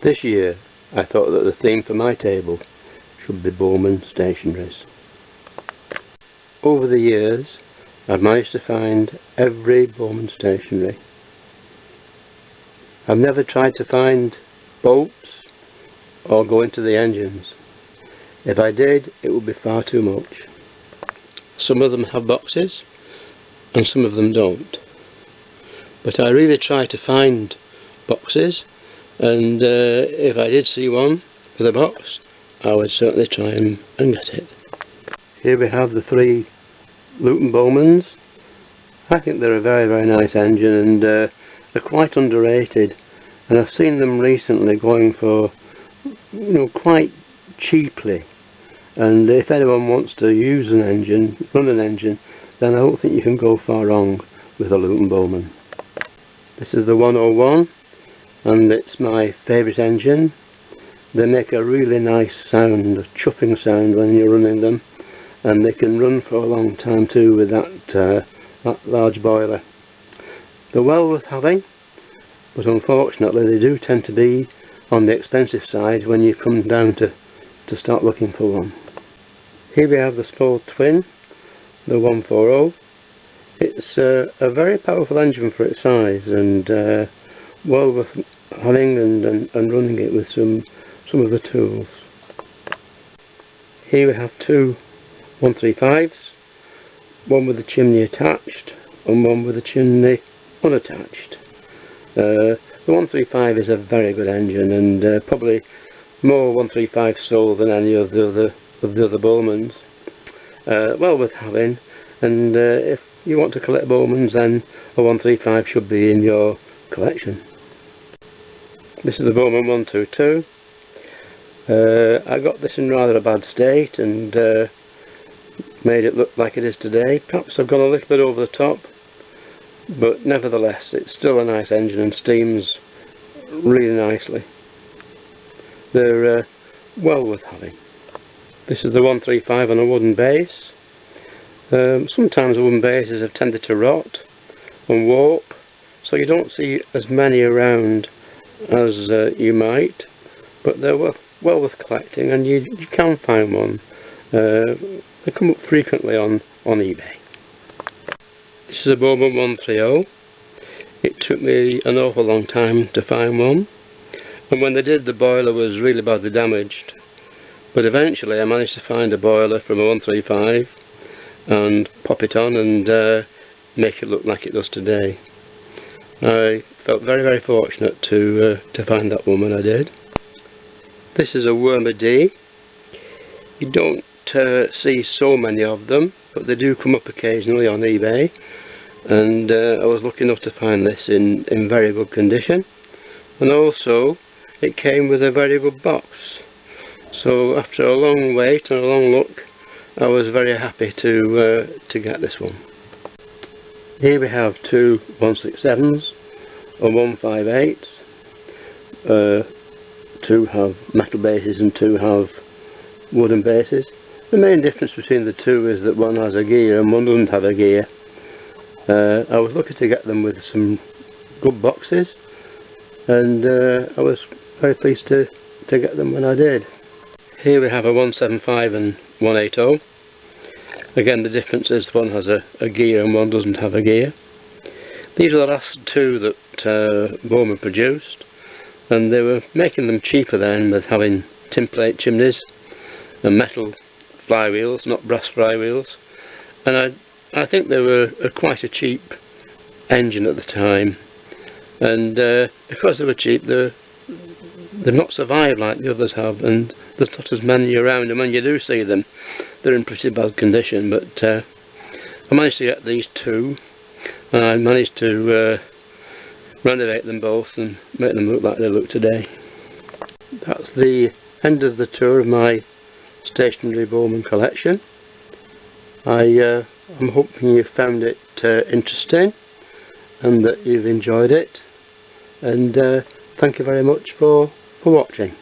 This year I thought that the theme for my table should be Bowman Stationaries. Over the years I've managed to find every Bowman stationery. I've never tried to find bolts or go into the engines. If I did, it would be far too much. Some of them have boxes and some of them don't. But I really try to find boxes, and if I did see one with a box, I would certainly try and get it. Here we have the three Luton Bowmans. I think they're a very nice engine, and they're quite underrated, and I've seen them recently going for, quite cheaply. And if anyone wants to use an engine, run an engine, then I don't think you can go far wrong with a Luton Bowman. This is the 101, and it's my favourite engine. They make a really nice sound, a chuffing sound when you're running them, and they can run for a long time too with that large boiler. They're well worth having, but unfortunately they do tend to be on the expensive side when you come down to start looking for one. Here we have the small twin, the 140. It's a very powerful engine for its size, and well worth having and running it with some of the tools. Here we have two 135s, one with the chimney attached and one with the chimney unattached. The 135 is a very good engine, and probably more 135 sold than any of the other Bowmans. Well worth having, and if you want to collect Bowmans, then a 135 should be in your collection. This is the Bowman 122. I got this in rather a bad state and made it look like it is today. Perhaps I've gone a little bit over the top, but nevertheless it's still a nice engine and steams really nicely. They're well worth having. This is the 135 on a wooden base. Sometimes wooden bases have tended to rot and warp, so you don't see as many around as you might, but they're well worth collecting, and you can find one. They come up frequently on eBay. This is a Bowman 130. It took me an awful long time to find one, and when they did, the boiler was really badly damaged, but eventually I managed to find a boiler from a 135 and pop it on and make it look like it does today. I felt very fortunate to find that one when I did. This is a Wormer D. You don't see so many of them, but they do come up occasionally on eBay, and I was lucky enough to find this in very good condition, and also it came with a very good box. So after a long wait and a long look, I was very happy to get this one. Here we have two 167s and 158s. Two have metal bases and two have wooden bases. The main difference between the two is that one has a gear and one doesn't have a gear. I was lucky to get them with some good boxes, and I was very pleased to get them when I did. Here we have a 175 and 180. Again, the difference is one has a gear and one doesn't have a gear. These were the last two that Bowman produced, and they were making them cheaper then with having tin plate chimneys and metal flywheels, not brass flywheels. And I think they were quite a cheap engine at the time, and because they were cheap, they've not survived like the others have, and there's not as many around, and when you do see them, they're in pretty bad condition. But I managed to get these two, and I managed to renovate them both and make them look like they look today. That's the end of the tour of my stationary Bowman collection. I'm hoping you found it interesting and that you've enjoyed it, and thank you very much for watching.